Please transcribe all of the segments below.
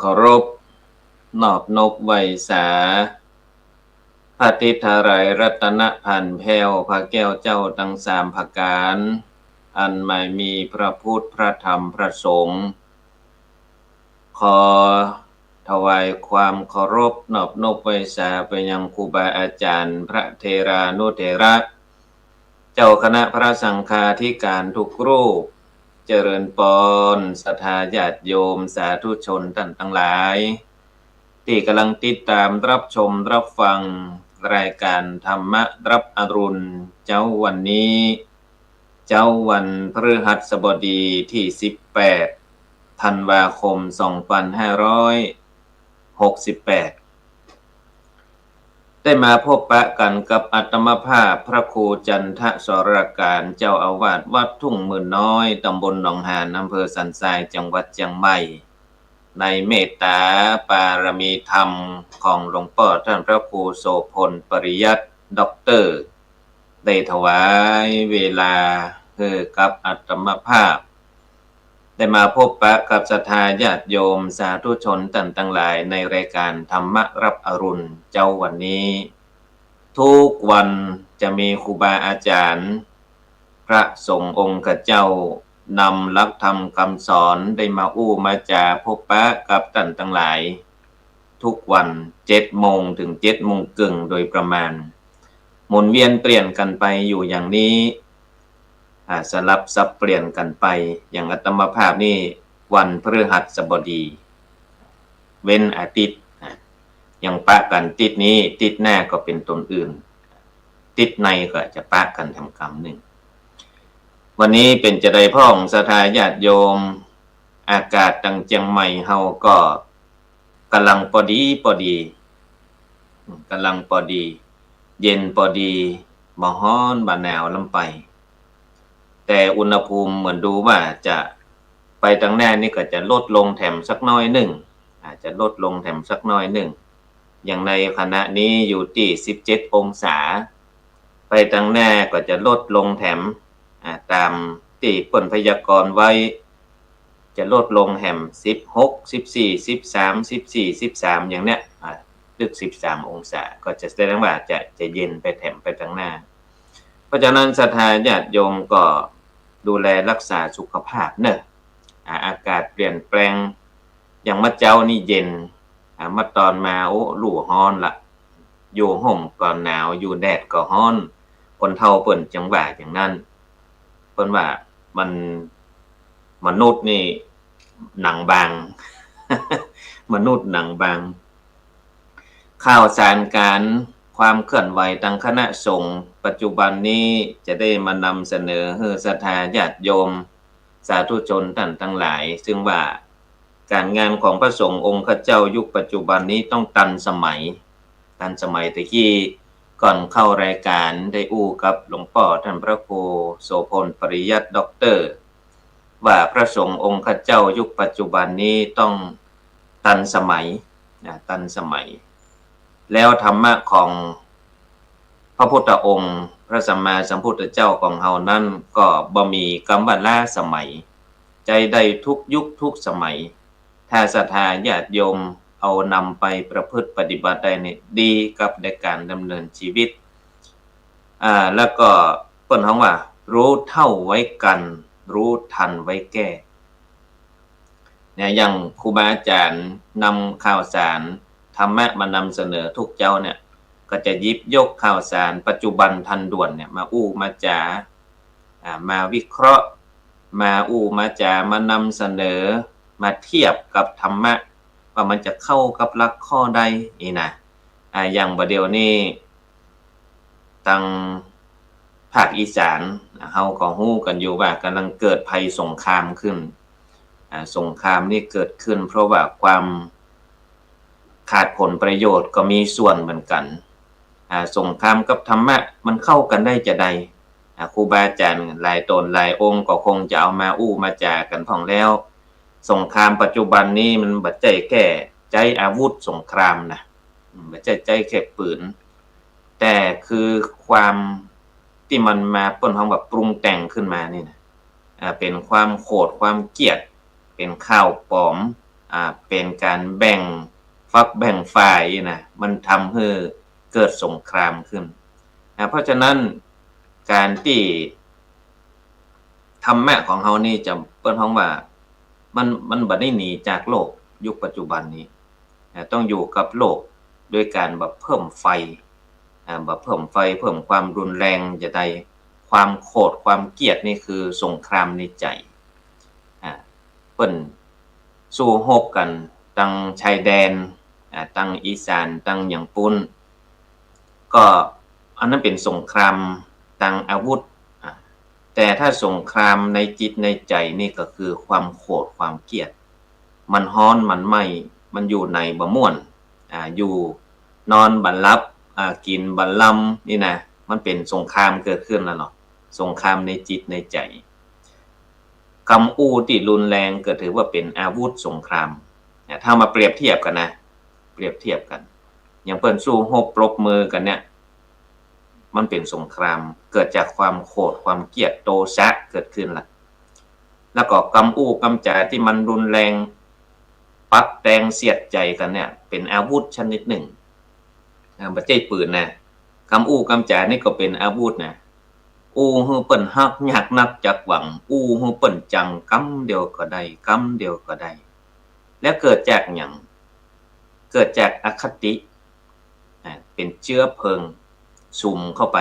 เคารพนอบนบไวสาพระทิทารายรัตนพันธ์แผ้วพระแก้วเจ้าทั้งสามประการอันไม่มีพระพุทธพระธรรมพระสงฆ์ขอถวายความเคารพนอบนบไวสาไปยังครูบาอาจารย์พระเทรานุเถระเจ้าคณะพระสังฆาธิการทุกรูปเจริญปอนศรัทธาญาติโยมสาธุชนท่านทั้งหลายที่กำลังติดตามรับชมรับฟังรายการธรรมรับอรุณเจ้าวันนี้เจ้าวันพฤหัสบดีที่18ธันวาคม2568ได้มาพบปะกันกับอาตมภาพพระครูจันทสรการเจ้าอาวาสวัดทุ่งหมื่นน้อยตำบลหนองหานอำเภอสันทรายจังหวัดเชียงใหม่ในเมตตาปารมีธรรมของหลวงพ่อท่านพระครูโสพลปริยัติด็อกเตอร์ได้ถวายเวลากับอาตมภาพได้มาพบปะกับศรัทธาญาติโยมสาธุชนท่านทั้งหลายในรายการธรรมรับอรุณเจ้าวันนี้ทุกวันจะมีครูบาอาจารย์พระสงฆ์องค์เจ้านำหลักธรรมคำสอนได้มามาจาพบปะกับท่านทั้งหลายทุกวัน7 โมงถึง7 โมงครึ่งโดยประมาณหมุนเวียนเปลี่ยนกันไปอยู่อย่างนี้สลับซับเปลี่ยนกันไปอย่างอาตมภาพนี่วันพฤหัสบดีเว้นอาทิตย์อย่างปะกันติดนี้ติดหน้าก็เป็นตนอื่นติดในก็จะปะกันทำกรรมหนึ่งวันนี้เป็นจะได้พ่องศรัทธาญาติโยมอากาศตังเจียงใหม่เฮาก็กำลังพอดีกำลังพอดีเย็นพอดีบ่ฮ้อนบ่หนาวลำไปแต่อุณหภูมิเหมือนดูว่าจะไปทางหน้านี่ก็จะลดลงแถมสักน้อยหนึ่งอาจจะลดลงแถมสักน้อยหนึ่งอย่างในขณะนี้อยู่ที่17 องศาไปทางหน้าก็จะลดลงแถมตามที่เพิ่นพยากรณ์ไว้จะลดลงแถม16 14 13 14 13อย่างเนี้ยลึก13 องศาก็จะแสดงว่าจะเย็นไปแถมไปทางหน้าเพราะฉะนั้นศรัทธาญาติโยมก็ดูแลรักษาสุขภาพเนอะอากาศเปลี่ยนแปลงอย่างมะเจ้านี่เย็นมาตอนมาหลู่ฮ้อนละอยู่ห่มก็หนาวอยู่แดดก็ฮ้อนคนเฒ่าเปิ้นจังว่าอย่างนั้นเปิ้นว่ามันมนุษย์นี่หนังบาง มนุษย์หนังบางข่าวสารการความเคลื่อนไหวทางคณะสงฆ์ปัจจุบันนี้จะได้มานำเสนอให้ศรัทธาญาติโยมสาธุชนท่านทั้งหลายซึ่งว่าการงานของพระสงฆ์องค์เจ้ายุคปัจจุบันนี้ต้องทันสมัยตะกี้ก่อนเข้ารายการได้กับหลวงพ่อท่านพระครูโสพลปริยัติด็อกเตอร์ว่าพระสงฆ์องค์เจ้ายุคปัจจุบันนี้ต้องทันสมัยแล้วธรรมะของพระพุทธองค์พระสัมมาสัมพุทธเจ้าของเฮานั้นก็บ่มีคำว่าล้าสมัยใจได้ทุกยุคทุกสมัยถ้าศรัทธาญาติโยมเอานำไปประพฤติปฏิบัติได้นี่ดีกับในการดำเนินชีวิตแล้วก็เพิ่นเฮาว่ารู้เท่าไว้กันรู้ทันไว้แก้เนี่ยอย่างครูบาอาจารย์นำข่าวสารธรรมะมานำเสนอทุกเจ้าเนี่ยก็จะหยิบยกข่าวสารปัจจุบันทันด่วนเนี่ยมามาจามาวิเคราะห์มามาจามานำเสนอมาเทียบกับธรรมะว่ามันจะเข้ากับหลักข้อใดนี่นะอย่างบัดเดี๋ยวนี้ทางภาคอีสานเฮาก็ฮู้กันอยู่ว่ากำลังเกิดภัยสงครามขึ้นสงครามนี่เกิดขึ้นเพราะว่าความขาดผลประโยชน์ก็มีส่วนเหมือนกันสงครามกับธรรมะมันเข้ากันได้จะใดครูบาอาจารย์หลายตนหลายองค์ก็คงจะเอามามาจากันพ้องแล้วสงครามปัจจุบันนี้มันบ่ใช่แค่ใช้อาวุธสงครามนะบ่ใช่แค่ปืนแต่คือความที่มันมาเปิ้นเฮาแบบปรุงแต่งขึ้นมานี่นะเป็นความโกรธความเกลียดเป็นข่าวปลอม เป็นการแบ่งฝักแบ่งฝ่ายนะมันทำให้เกิดสงครามขึ้นเพราะฉะนั้นการที่ธรรมะของเฮานี่จะเปิ้นฮ้องว่ามันบ่ได้หนีจากโลกยุคปัจจุบันนี้ต้องอยู่กับโลกด้วยการแบบเพิ่มไฟแบบเพิ่มไฟเพิ่มความรุนแรงจะได้ความโกรธความเกลียดนี่คือสงครามในใจเปิ้นสู้รบกันตั้งชายแดนตั้งอีสานตั้งหยังปุ้นก็อันนั้นเป็นสงครามทางอาวุธแต่ถ้าสงครามในจิตในใจนี่ก็คือความโกรธความเกลียดมันร้อนมันไหม้มันอยู่ในบ่ม่วนอยู่นอนบ่หลับกินบ่หลํนี่นะมันเป็นสงครามเกิดขึ้นแล้วเนาะสงครามในจิตในใจคำอู้ที่รุนแรงก็ถือว่าเป็นอาวุธสงครามถ้ามาเปรียบเทียบกันนะเปรียบเทียบกันอย่างเปิ้นสู้รบปรบมือกันเนี่ยมันเป็นสงครามเกิดจากความโกรธความเกลียดโทสะเกิดขึ้นล่ะแล้วก็คำอู้คำจาที่มันรุนแรงปักแตงเสียดใจกันเนี่ยเป็นอาวุธชนิดหนึ่งบ่ใช่ปืนนะคำอู้คำจานี่ก็เป็นอาวุธนะอู้ฮือเปิ้นฮักยากนักจักหวังอู้ฮือเปิ้นจังกำเดียวก็ได้กำเดียวก็ได้แล้วเกิดจากหยังเกิดจากอคติเป็นเชื้อเพลิงสุมเข้าไป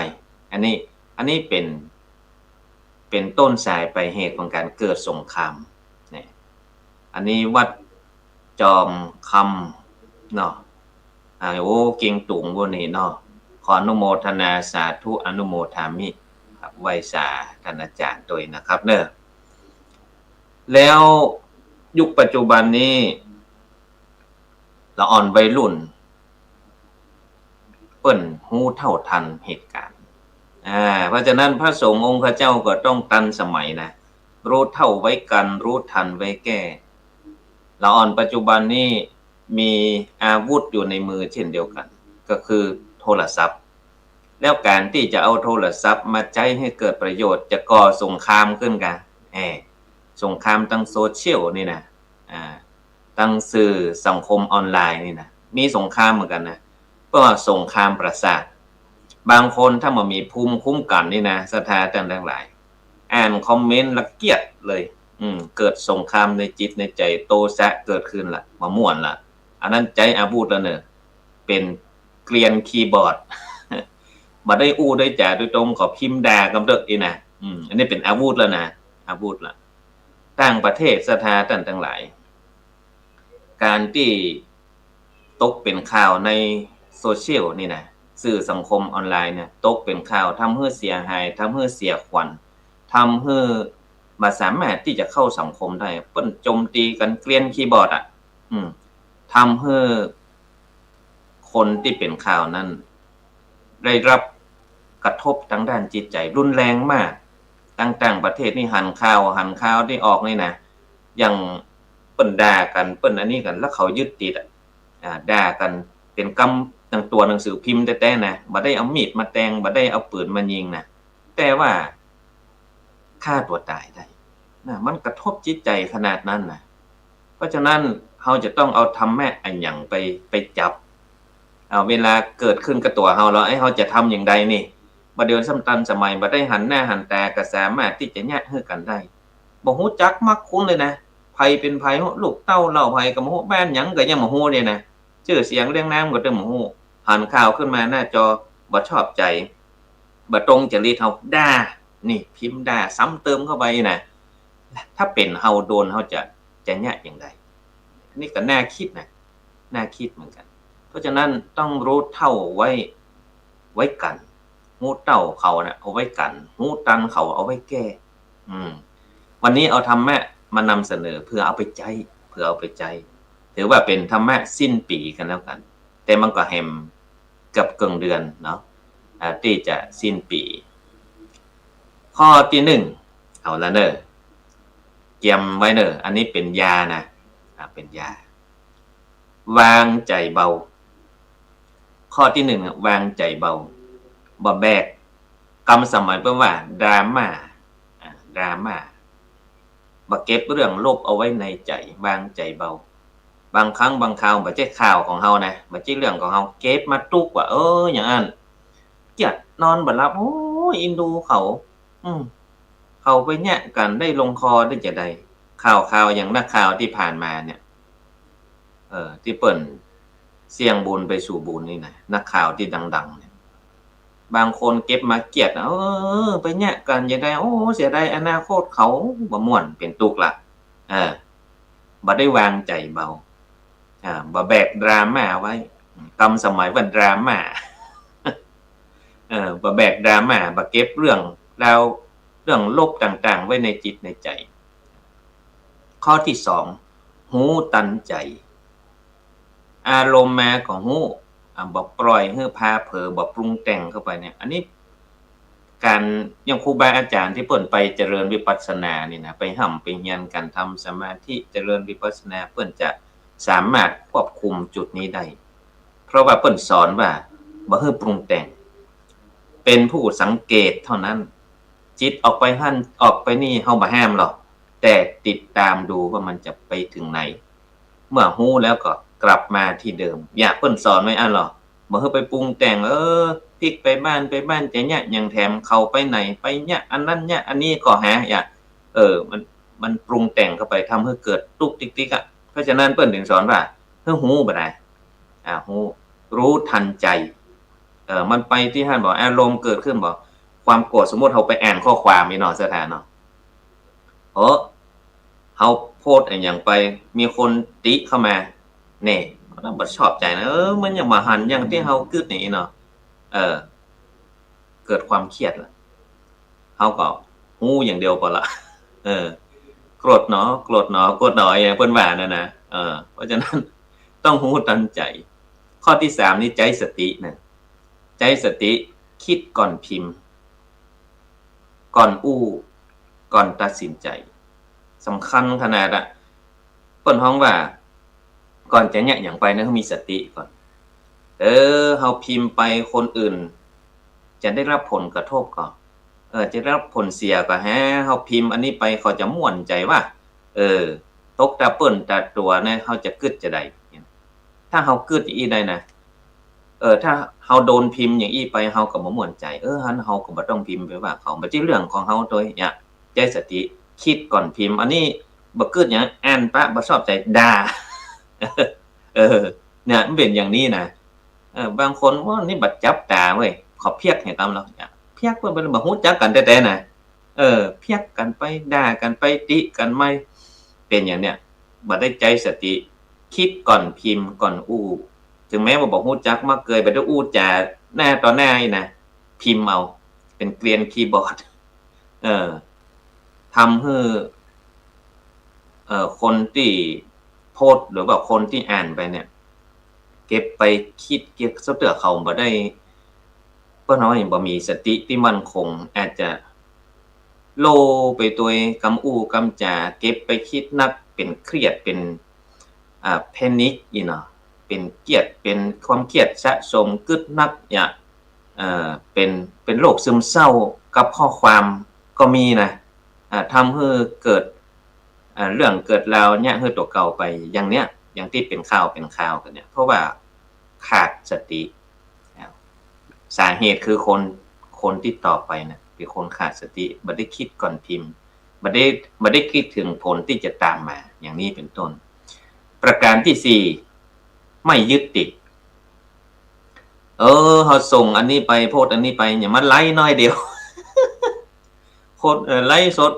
อันนี้เป็นต้นสายปลายเหตุของการเกิดสงครามนี่อันนี้วัดจอมคำเนาะโอ้เก่งตุงบ่นี่เนาะขออนุโมทนาสาธุอนุโมทามิครับไว้สาท่านอาจารย์ตัวนะครับเด้อแล้วยุคปัจจุบันนี้ละอ่อนวัยรุ่นเปิ้นรู้เท่าทันเหตุการณ์เพราะฉะนั้นพระสงฆ์องค์เจ้าก็ต้องทันสมัยนะรู้เท่าไว้กันรู้ทันไว้แก้ละอ่อนปัจจุบันนี้มีอาวุธอยู่ในมือเช่นเดียวกันก็คือโทรศัพท์แล้วการที่จะเอาโทรศัพท์มาใช้ให้เกิดประโยชน์จะก่อสงครามขึ้นกันสงครามทางโซเชียลนี่นะทางสื่อสังคมออนไลน์นี่นะมีสงครามเหมือนกันนะก็สงครามประสาทบางคนถ้ามันมีภูมิคุ้มกันนี่นะศรัทธาทั้งหลายอ่านคอมเมนต์ละเกียดเลยเกิดสงครามในจิตในใจโตสะเกิดขึ้นล่ะมาม่วนล่ะอันนั้นใจอาวุธแล้วเนอะเป็นเกลียนคีย์บอร์ดบ่ได้อู้ได้จ่าโดยตรงขอพิมพ์ด่ากับเด้ออีนะอันนี้เป็นอาวุธแล้วนะอาวุธล่ะต่างประเทศศรัทธาทั้งหลายการที่ตกเป็นข่าวในโซเชียลนี่นะสื่อสังคมออนไลน์เนี่ยตกเป็นข่าวทำให้เสียหายทำให้เสียขวัญทำให้บ่สามารถที่จะเข้าสังคมได้เปิ้นโจมตีกันเกลียนคีย์บอร์ดทำให้คนที่เป็นข่าวนั้นได้รับกระทบทางด้านจิตใจรุนแรงมากต่างๆประเทศนี่หันข่าวที่ออกนี่นะอย่างเปิ้นด่ากันเปิ้นอันนี้กันแล้วเขายึดติดด่ากันเป็นกำตั้งตัวหนังสือพิมพ์แต่ๆนะบ่ได้เอามีดมาแทงบ่ได้เอาปืนมายิงนะแต่ว่าฆ่าตัวตายได้นะมันกระทบจิตใจขนาดนั้นนะเพราะฉะนั้นเราจะต้องเอาธรรมะอันหยังไปจับเวลาเกิดขึ้นกับตัวเราแล้วเราจะทำอย่างใดนี่บ่เดี๋ยวสมัยบ่ได้หันหน้าหันตาก็สามารถที่จะแยกให้กันได้บ่ฮู้จักมักคุ้นเลยนะไผเป็นไผลูกเต้าเล่าไผก็บ่ฮู้บ้านหยังก็ยังบ่ฮู้เนี่ยนะชื่อเสียงเรียงนามก็บ่ฮู้หันข่าวขึ้นมาหน้าจอบ่ชอบใจบ่ตรงจริตเฮาด่านี่พิมพ์ด่าซ้ำเติมเข้าไปนะถ้าเป็นเฮาโดนเฮาจะแยกอย่างใดนี่ก็น่าคิดนะน่าคิดเหมือนกันเพราะฉะนั้นต้องรู้เท่าไว้กันฮู้เต้าเขาน่ะเอาไว้กันฮู้ตันเขาเอาไว้แก้วันนี้เอาธรรมะมานำเสนอเพื่อเอาไปใจถือว่าเป็นธรรมะสิ้นปีกันแล้วกันแต่มันก็แฮมกับเกินเดือนเนาะที่จะสิ้นปีข้อที่1เอาละเด้อเตรียมไว้เด้ออันนี้เป็นยานะเป็นยาวางใจเบาข้อที่1วางใจเบาบ่แบกกรรมสมัยแปลว่าดราม่าบ่เก็บเรื่องลบเอาไว้ในใจวางใจเบา บางครั้งบางคราวบ่ใช่ข่าวของเฮานะบ่ใช่เรื่องของเฮาเก็บมาตุกว่าอย่างนั้นเกลียดนอนบ่หลับโอ้ยเอ็นดูเขาอืมเขาไปแยะกันได้ลงคอได้จะใดข่าวอย่างนักข่าวที่ผ่านมาเนี่ยที่เปิ้นเสี่ยงบุญไปสู่บุญนี่นะนักข่าวที่ดังๆเนี่ยบางคนเก็บมาเกลียดไปแยะกันจะได้โอ้เสียดายอนาคตเขาบ่ม่วนเป็นตุกล่ะบ่ได้วางใจเบาบ่แบกดราม่าไว้กำสมัยว่าดราม่าบ่แบกดราม่าบ่เก็บเรื่องราวเรื่องลบต่างๆไว้ในจิตในใจข้อที่2หูตันใจอารมณ์มาก็ฮู้บ่ปล่อยให้พาเผลอบ่ปรุงแต่งเข้าไปเนี่ยอันนี้การอย่างครูบาอาจารย์ที่เพิ่นไปเจริญวิปัสสนานี่นะไปร่ำไปเรียนกันทำสมาธิเจริญวิปัสสนาเพิ่นจะสามารถควบคุมจุดนี้ได้เพราะว่าเพิ่นสอนว่าบ่ให้ปรุงแต่งเป็นผู้สังเกตเท่านั้นจิตออกไปหั่นออกไปนี่เฮาบ่ห้ามหรอกแต่ติดตามดูว่ามันจะไปถึงไหนเมื่อรู้แล้วก็กลับมาที่เดิมอย่าเพิ่นสอนไว้อันหรอกบ่ให้ไปปรุงแต่งพลิกไปบ้านจะยะหยังแถมเข้าไปไหนไปยะอันนั้นยะอันนี้ก็หาอย่ามันปรุงแต่งเข้าไปทำให้เกิดตุกติกๆเพราะฉะนั้นเพิ่นถึงสอนว่าให้รู้บ่ได้รู้ทันใจมันไปที่ท่านบอกอารมณ์เกิดขึ้นบอกความโกรธสมมุติเราไปอ่านข้อความนี่เนาะสถานเนาะเราโพสต์อย่างไปมีคนติเข้ามาแน่เราบ่ชอบใจนะมันยังมาหันอย่างที่เราคิดนี่เนาะเกิดความเครียดล่ะเราก็ฮู้อย่างเดียวพอละโกรธเนาะโกรธเนาะโกรธหน่อยอย่างเพิ่นว่านั่นนะเพราะฉะนั้นต้องฮู้ทันใจข้อที่3นี่ใจสตินะใจสติคิดก่อนพิมพ์ก่อนอู้ก่อนตัดสินใจสำคัญขนาดเปิ้นฮ้องว่าก่อนจะแยะหยังไปนะต้องมีสติก่อนเฮาพิมพ์ไปคนอื่นจะได้รับผลกระทบก่อนจะได้รับผลเสียก็เฮาพิมพ์อันนี้ไปเขาจะม่วนใจว่าตกตาเปิ้นตาตัวนะเฮาจะกึดจะได้ถ้าเฮากึดอีได้นะถ้าเฮาโดนพิมพ์อย่างอี้ไปเฮาก็บ่ม่วนใจหันเฮาก็บ่ต้องพิมพ์ไปว่าเขาบ่ใช่เรื่องของเฮาโดยเนี่ยใจสติคิดก่อนพิมพ์อันนี้บ่กึดหยังอ่านปะบ่ชอบใจด่าเนี่ยมันเป็นอย่างนี้นะบางคนว่านี่บัดจับตาเว้ยขอเพียกให้ตามเราเพียกเพิ่นบ่ฮู้จักกันแท้ๆนะเพียกกันไปด่ากันไปติกันไม่เป็นอย่างเนี้ยบ่ได้ใจสติคิดก่อนพิมพ์ก่อนอู้ถึงแม้ว่าบ่ฮู้จักมาเกยไปด้วยอู้จาหน้าต่อหน้านี่นะพิมพ์เอาเป็นเกรียนคีย์บอร์ดทำให้คนที่โพสต์หรือว่าคนที่อ่านไปเนี่ยเก็บไปคิดเก็บซะเตื้อเขาบ่ได้เพิ่นว่าหยังบ่มีสติที่มั่นคงอาจจะโลไปตัวยกำอู้กำจาเก็บไปคิดนักเป็นเครียดเป็นpanic อีเนาะเป็นเกียดเป็นความเครียดสะสมกึดนักอย่างเป็นโรคซึมเศร้ากับข้อความก็มีนะทำให้เกิดเรื่องเกิดราวเนี่ยให้ตัวเก่าไปอย่างเนี้ยอย่างที่เป็นข่าวกันเนี่ยเพราะว่าขาดสติสาเหตุคือคนที่ต่อไปนะเป็นคนขาดสติบ่ได้คิดก่อนพิมพ์บ่ได้คิดถึงผลที่จะตามมาอย่างนี้เป็นต้นประการที่4ไม่ยึดติดเฮาส่งอันนี้ไปโพสต์อันนี้ไปอย่ามาไลค์น้อยเดียวคนไลค์สด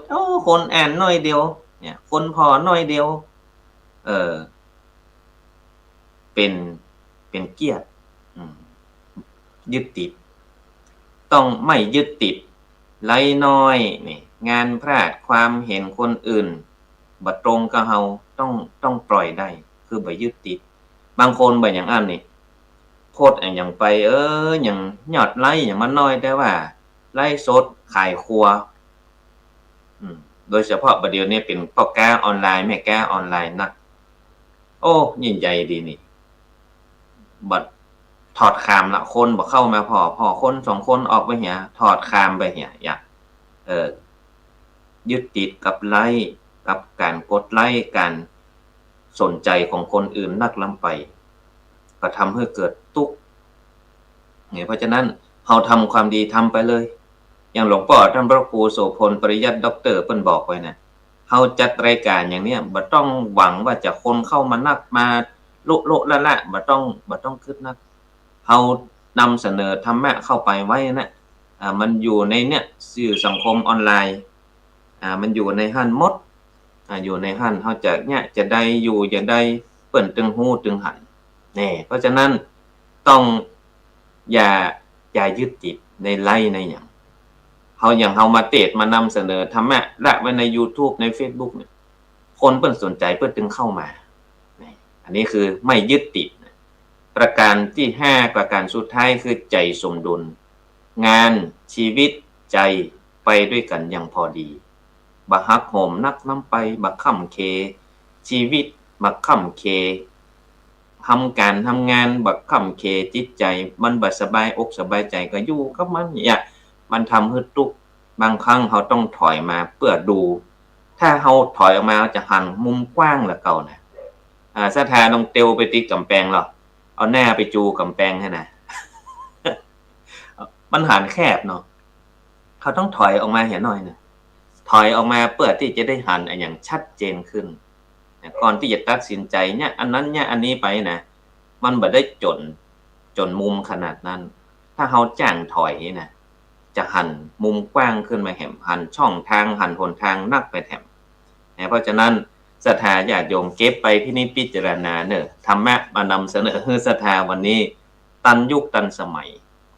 คนอ่านน้อยเดียวเนี่ยคนพอน้อยเดียวเป็นเกียรติยึดติดต้องไม่ยึดติดไลค์น้อยนี่งานพลาดความเห็นคนอื่นบ่ตรงกับเฮาต้องปล่อยได้คือบ่ยึดติดบางคนบ่อย่างอันนี่โพสต์อย่างไปอย่างยอดไลค์อย่างมันน้อยแต่ว่าไลค์สดขายครัวโดยเฉพาะบัดเดี๋ยวนี้เป็นพ่อค้าออนไลน์แม่ค้าออนไลน์นักยิ่งใหญ่ดีนี่บัดถอดคามละคนบ่เข้ามาพอคน2คนออกไปเหียถอดคามไปเหียอยากยึดติดกับไลค์กับการกดไลค์การ สนใจของคนอื่นนักล้ำไปก็ทำให้เกิดทุกข์เนี่ยเพราะฉะนั้นเราทำความดีทำไปเลยอย่างหลวงพ่อท่านพระครูโสพลปริยัติด็อกเตอร์เพิ่นบอกไว้นะเราจัดรายการอย่างเนี้ยบ่ต้องหวังว่าจะคนเข้ามานักมาโละละบ่ต้องคิดนักเรานำเสนอธรรมะเข้าไปไว้นะมันอยู่ในเนี่ยสื่อสังคมออนไลน์มันอยู่ในหันหมดอยู่ในหันเฮาจะเนี่ยจะได้อยู่จะได้เปิ้นตึงฮู้ตึงหันแน่เพราะฉะนั้นต้องอย่ายึดติดในไลฟ์ในหยังเฮาอย่างเฮามาเทศน์มานำเสนอธรรมะละไว้ใน YouTube ใน Facebook เนี่ยคนเพิ่นสนใจเพิ่นถึงเข้ามานี่อันนี้คือไม่ยึดติดประการที่5ประการสุดท้ายคือใจสมดุลงานชีวิตใจไปด้วยกันอย่างพอดีบ่ฮักโหมนักนำไปบ่ค้ำเคชีวิตบ่ค้ำเคทำการทำงานบ่ค้ำเคจิตใจมันบ่สบายอกสบายใจก็อยู่กับมันเนี่ยมันทำให้ทุกข์บางครั้งเราต้องถอยมาเพื่อดูถ้าเราถอยออกมาจะหันมุมกว้างละเก่านะสถาต้องเตียวไปติดกำแพงหรอเอาหน้าไปจูกำแพงให้นะ มันหันแคบเนาะเขาต้องถอยออกมาเห็นหน่อยนะถอยออกมาเพื่อที่จะได้หันอย่างชัดเจนขึ้นก่อนที่จะตัดสินใจเนี่ยอันนั้นเนี่ยอันนี้ไปนะมันบ่ได้จนมุมขนาดนั้นถ้าเขาจ้างถอยนะจะหันมุมกว้างขึ้นมาแหมหันช่องทางหันหนทางนักไปแถมเพราะฉะนั้นศรัทธาญาติโยมเก็บไปพินิจพิจารณาเนอะธรรมะมานำเสนอให้ศรัทธาวันนี้ตันยุคตันสมัย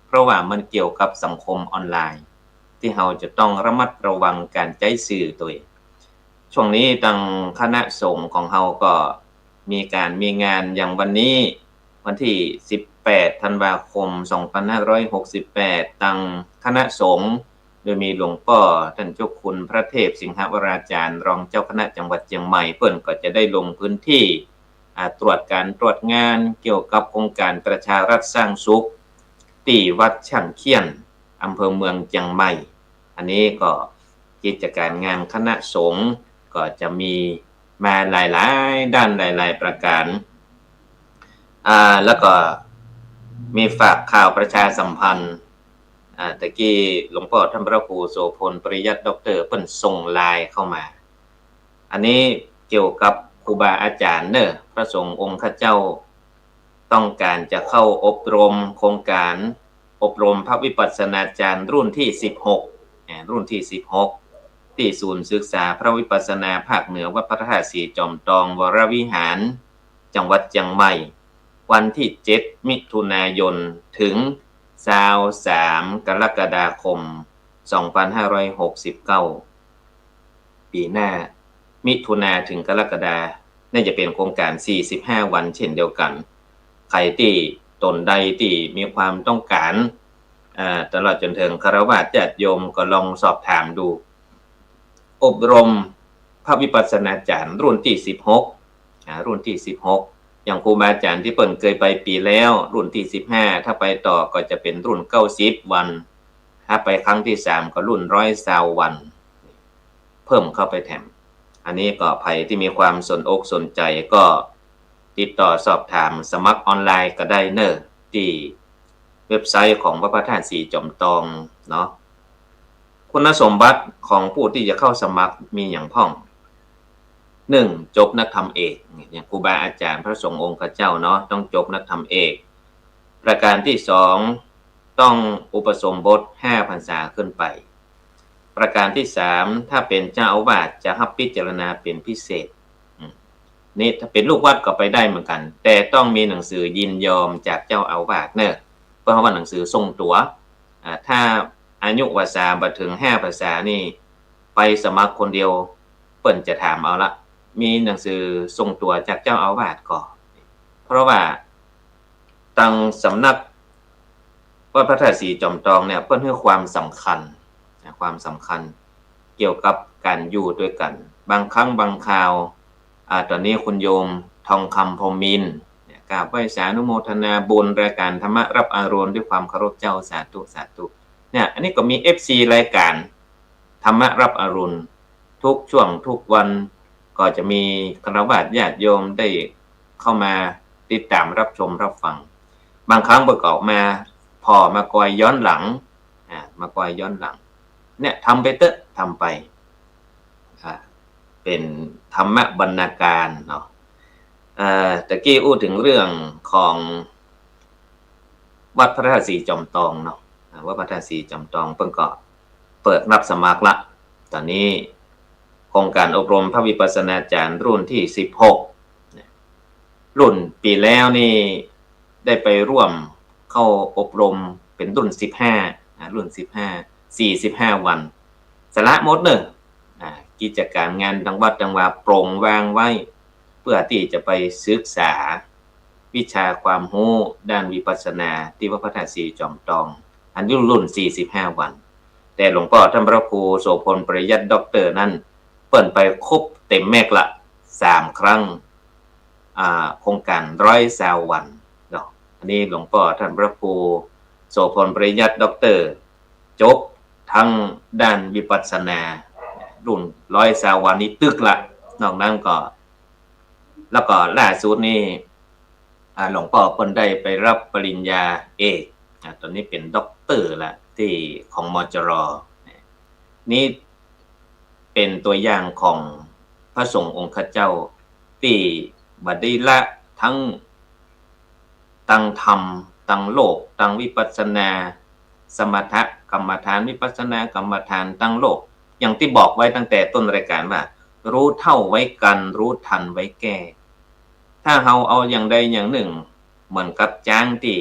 เพราะว่ามันเกี่ยวกับสังคมออนไลน์ที่เราจะต้องระมัดระวังการใช้สื่อตัวเองช่วงนี้ทางคณะสงฆ์ของเราก็มีงานอย่างวันนี้วันที่18ธันวาคม2568ทางคณะสงฆ์โดยมีหลวงพ่อท่านเจ้าคุณพระเทพสิงหวราจารย์รองเจ้าคณะจังหวัดเชียงใหม่เพิ่นก็จะได้ลงพื้นที่ตรวจงานเกี่ยวกับโครงการประชารัฐสร้างสุขที่วัดช่างเคียนอำเภอเมืองเชียงใหม่อันนี้ก็กิจการงานคณะสงฆ์ก็จะมีมาหลายๆด้านหลายๆประการแล้วก็มีฝากข่าวประชาสัมพันธ์ตะกี้หลวงพ่อท่านพระครูโสพลปริยัติด็อกเตอร์เพิ่นส่งไลน์เข้ามาอันนี้เกี่ยวกับครูบาอาจารย์พระสงฆ์องค์ข้าเจ้าต้องการจะเข้าอบรมโครงการอบรมพระวิปัสสนาจารย์รุ่นที่16ที่ศูนย์ศึกษาพระวิปัสสนาภาคเหนือวัดพระธาตุศรีจอมทองวรวิหารจังหวัดเชียงใหม่วันที่7มิถุนายนถึง23กรกฎาคม2569ปีหน้ามิถุนาถึงกรกฎาน่าจะเป็นโครงการ45วันเช่นเดียวกันใครที่ตนใดที่มีความต้องการตลอดจนถึงฆราวาสญาติโยมก็ลองสอบถามดูอบรมพระวิปัสสนาจารย์รุ่นที่16อย่างครูบาอาจารย์ที่เปิ่นเคยไปปีแล้วรุ่นที่15ถ้าไปต่อก็จะเป็นรุ่น90วันถ้าไปครั้งที่3ก็รุ่น120วันเพิ่มเข้าไปแถมอันนี้ก็ใครที่มีความสนอกสนใจก็ติดต่อสอบถามสมัครออนไลน์ก็ได้ที่เว็บไซต์ของวัดพระธาตุศรีจอมทองเนาะคุณสมบัติของผู้ที่จะเข้าสมัครมีอย่างพ้อง1จบนักธรรมเอกอย่างครูบาอาจารย์พระสงฆ์องค์ข้าเจ้าเนาะต้องจบนักธรรมเอกประการที่2ต้องอุปสมบท5พรรษาขึ้นไปประการที่3ถ้าเป็นเจ้าอาวาสจะรับพิจารณาเป็นพิเศษนี่ถ้าเป็นลูกวัดก็ไปได้เหมือนกันแต่ต้องมีหนังสือยินยอมจากเจ้าอาวาสเพราะว่าหนังสือส่งตั๋วถ้าอายุวาสาบ่ถึง5พรรษานี่ไปสมัครคนเดียวเปิ้นจะถามเอาละมีหนังสือส่งตั๋วจากเจ้าอาวาสก่อนเพราะว่าทางสำนักวัดพระธาตุศรีจอมทองเนี่ยเพิ่นให้ความสำคัญเกี่ยวกับการอยู่ด้วยกันบางครั้งบางคราวตอนนี้คุณโยมทองคำพรหมินทร์กราบไหว้สาธุโมทนาบุญรายการธรรมะรับอารมณ์ด้วยความเคารพเจ้าสาธุเนี่ยอันนี้ก็มี FC รายการธรรมะรับอรุณทุกช่วงทุกวัน ก็จะมีคฤหัสถ์ญาติโยมได้เข้ามาติดตามรับชมรับฟังบางครั้งประกอบมาพอมากอยย้อนหลังมากอยย้อนหลังเนี่ยทำไปเตอะทำไปเป็นธรรมบรรณาการเนาะตะกี้อู้ถึงเรื่องของวัดพระธาตุศรีจอมตองเนาะวัดพระธาตุศรีจอมตองเพิ่งก็เปิดรับสมัครละตอนนี้โครงการอบรมพระวิปัสสนาจารย์รุ่นที่16รุ่นปีแล้วนี่ได้ไปร่วมเข้าอบรมเป็นรุ่น15รุ่น45 วันสาระหมดเนอะกิจการงานดังวัดดังว่าโปร่งวางไว้เพื่อที่จะไปศึกษาวิชาความรู้ด้านวิปัสสนาที่วัดพระธาตุศรีจอมตองอันรุ่น45 วันแต่หลวงพ่อท่านพระครูโสพลปริยัติด็อกเตอร์นั่นเปิดไปครบเต็มแม็กละ3 ครั้งโครงการ120 วันเนาะอันนี้หลวงพ่อท่านพระครูโสพลปริยัติด็อกเตอร์จบทั้งด้านวิปัสสนารุ่น120 วันนี้ตึกละนอกนั้นก็แล้วก็ล่าสุดนี่หลวงพ่อเพิ่นได้ไปรับปริญญาเอกตอนนี้เป็นด็อกเตอร์ละที่ของมจร.นี่เป็นตัวอย่างของพระสงฆ์องค์ข้าเจ้าที่บัดนี้ละทั้งตั้งธรรมตั้งโลกตั้งวิปัสสนาสมถกรรมฐานวิปัสสนากรรมฐานตั้งโลกอย่างที่บอกไว้ตั้งแต่ต้นรายการว่ารู้เท่าไว้กันรู้ทันไว้แก้ถ้าเราเอาอย่างใดอย่างหนึ่งเหมือนกับจ้างที่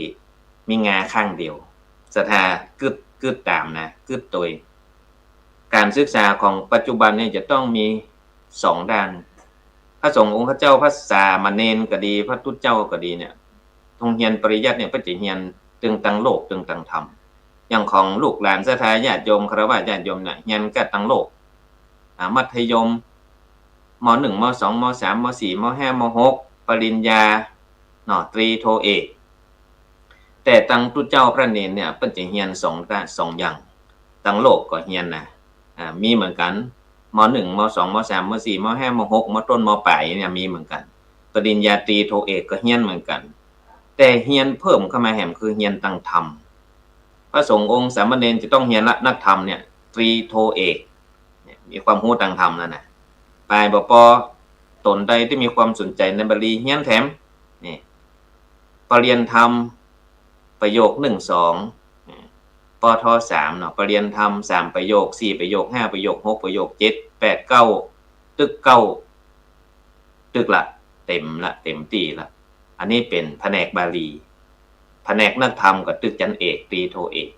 มีงาข้างเดียวศรัทธากึดตามนะกึดตัวการศึกษาของปัจจุบันเนี่ยจะต้องมี2 ด้านพระสงฆ์องค์พระเจ้าพระสามเณรก็ดีพระพุทธเจ้าก็ดีเนี่ยทงเรียนปริยัติเนี่ยพระจะเรียนตึงตังโลกตึงตังธรรมอย่างของลูกหลานศรัทธาญาติโยมคฤหัสถ์ญาติโยมเนี่ยเรียนก็ตังโลกมัธยมม.1 ม.2 ม.3 ม.4 ม.5 ม.6 ปริญญาเนาะตรีโทเอกแต่ตังพุทธเจ้าพระเนรเนี่ยเพิ่นจะเรียน2 ด้าน2 อย่างตังโลกก็เรียนนะมีเหมือนกันม.1 ม.2 ม.3 ม.4 ม.5 ม.6 ม.ต้นม.ปลายเนี่ยมีเหมือนกันปริญญาตรีโทเอกก็เรียนเหมือนกันแต่เรียนเพิ่มเข้ามาแหมคือเรียนตังธรรมพระสงฆ์องค์สามเณรจะต้องเรียนละนักธรรมเนี่ยตรีโทเอกมีความรู้ตังธรรมนั่นน่ะปลายบ่ปอตนใดที่มีความสนใจในบาลีเรียนแถมนี่ปริญญาธรรมประโยค1 2ปท3เนาะปริญญาธรรม3 ประโยค4 ประโยค5 ประโยค6 ประโยค7 8 9ตึก9ตึกละเต็มที่ละอันนี้เป็นแผนกบาลีแผนกนักธรรมก็ตึกจันเอกตรีโทเอก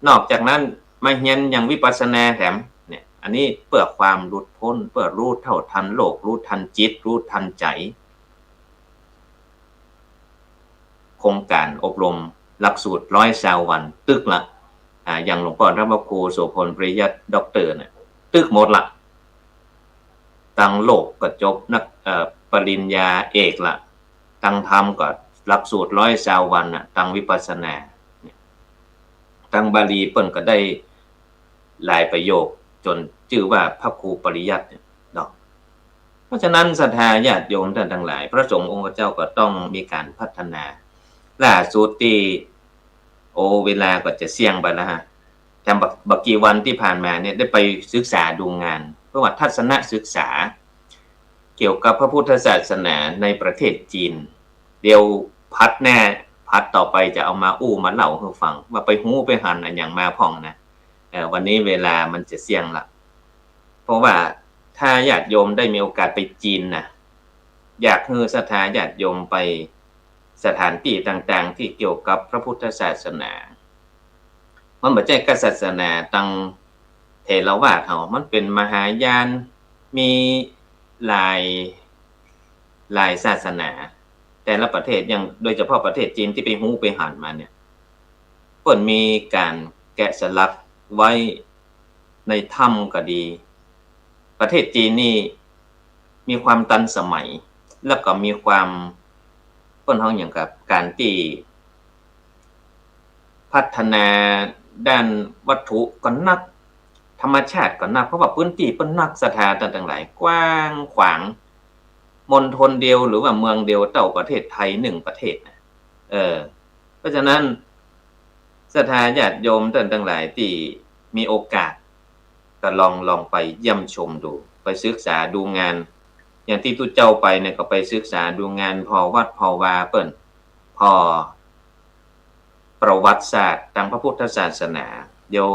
นอกจากนั้นมาเรียนอย่างวิปัสสนาแถมเนี่ยอันนี้เพื่อความหลุดพ้นเพื่อรู้เท่าทันโลกรู้ทันจิตรู้ทันใจโครงการอบรมหลักสูตร120 วันตึกละอย่างหลวงพ่อพระครูโสพลปริยัติด็อกเตอร์เนี่ยตึกหมดละตั้งโลกก็จบนักปริญญาเอกละตั้งธรรมก็หลักสูตร120 วันน่ะตั้งวิปัสสนาตั้งบาลีเปิ้นก็ได้หลายประโยคจนชื่อว่าพระครูปริยัติเนาะเพราะฉะนั้นศรัทธาญาติโยมท่านทั้งหลายพระสงฆ์องค์เจ้าก็ต้องมีการพัฒนาล่าสุดที่เวลาก็จะเสี่ยงไปแล้วฮะแต่บักกี่วันที่ผ่านมาเนี่ยได้ไปศึกษาดูงานเพราะว่าทัศนศึกษาเกี่ยวกับพระพุทธศาสนาในประเทศจีนเดี๋ยวพัดต่อไปจะเอามามาเล่าให้ฟังว่าไปหู้ไปหันอันอย่างมาพ่องนะวันนี้เวลามันจะเสี่ยงละเพราะว่าถ้าญาติโยมได้มีโอกาสไปจีนนะอยากให้ศรัทธาญาติโยมไปสถานที่ต่างๆที่เกี่ยวกับพระพุทธศาสนามันบ่ใช่ศาสนาตังเถรวาทเฮามันเป็นมหายานมีหลายศาสนาแต่ละประเทศอย่างโดยเฉพาะประเทศจีนที่ไปฮู้ไปหันมาเนี่ยเพิ่นมีการแกะสลักไว้ในถ้ำก็ดีประเทศจีนนี่มีความทันสมัยแล้วก็มีความเพิ่นเฮาหยังกับการที่พัฒนาด้านวัตถุก็นัก ธรรมชาติก็นักเพราะว่าพื้นที่เปิ้นนักสถานต่างๆหลายกว้างขวางมณฑลเดียวหรือว่าเมืองเดียวเท่าประเทศไทย1ประเทศนะเพราะฉะนั้นศรัทธาญาติโยมท่านทั้งหลายที่มีโอกาสก็ลองไปเยี่ยมชมดูไปศึกษาดูงานอย่างที่ทุกเจ้าไปเนี่ยก็ไปศึกษาดูงานพอวัดพอวาเปิ้นพอประวัติศาสตร์ทางพระพุทธศาสนาเดี๋ยว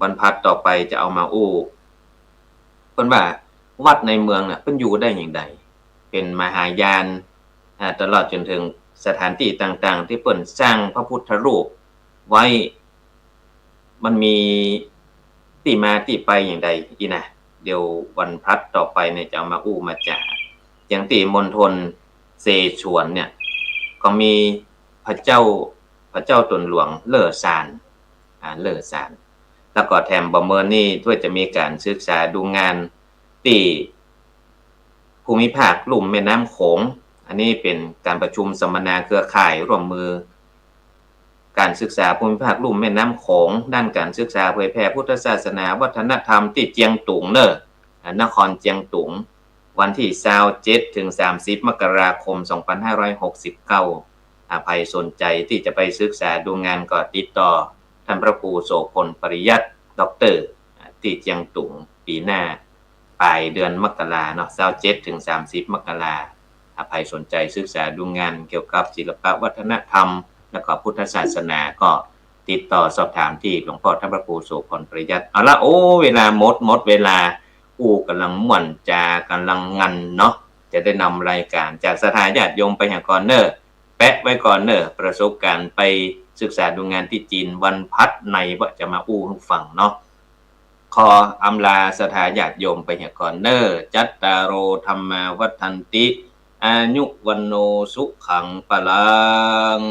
วันพัดต่อไปจะเอามาอู้เปิ้นว่าวัดในเมืองน่ะเปิ้นอยู่ได้อย่างใดเป็นมหายานตลอดจนถึงสถานที่ต่างๆที่เปิ้นสร้างพระพุทธรูปไว้มันมีที่มาที่ไปอย่างใดอีนะเดี๋ยววันพัดต่อไปเนี่ยจะเอามาอู้มาจาอย่างที่มณฑลเสฉวนเนี่ยก็มีพระเจ้าตนหลวงเล่อซานเล่อซานแล้วก็แถมบ่เมินนี่ด้วยจะมีการศึกษาดูงานที่ภูมิภาคลุ่มแม่น้ำโขงอันนี้เป็นการประชุมสัมมนาเครือข่ายร่วมมือการศึกษาภูมิภาคลุ่มแม่น้ำโขงด้านการศึกษาเผยแพร่พุทธศาสนาวัฒนธรรมที่เจียงตุงนครเจียงตุงวันที่27ถึง30มกราคม2569ใครสนใจที่จะไปศึกษาดูงานก็ติดต่อท่านพระครูโสพลปริยัติด็อกเตอร์ที่เจียงตุงปีหน้าปลายเดือนมกราเนาะ27ถึง30มกราใครสนใจศึกษาดูงานเกี่ยวกับศิลปวัฒนธรรมแล้วก็พุทธศาสนาก็ติดต่อสอบถามที่หลวงพ่อท่านพระครูโสพลปริยัติเอาละเวลาหมดเวลากำลังม่วนจากำลังงันเนาะจะได้นำรายการจากสถานญาติโยมไปหาก่อนเนอแปะไว้ก่อนเนอประสบการณ์ไปศึกษาดูงานที่จีนวันพัดในว่าจะมาให้ฟังเนาะขออำลาสถานญาติโยมไปหาก่อนเนอจัตตารโอธัมมาวัฏฏันติอายุวันโนสุขังปะลัง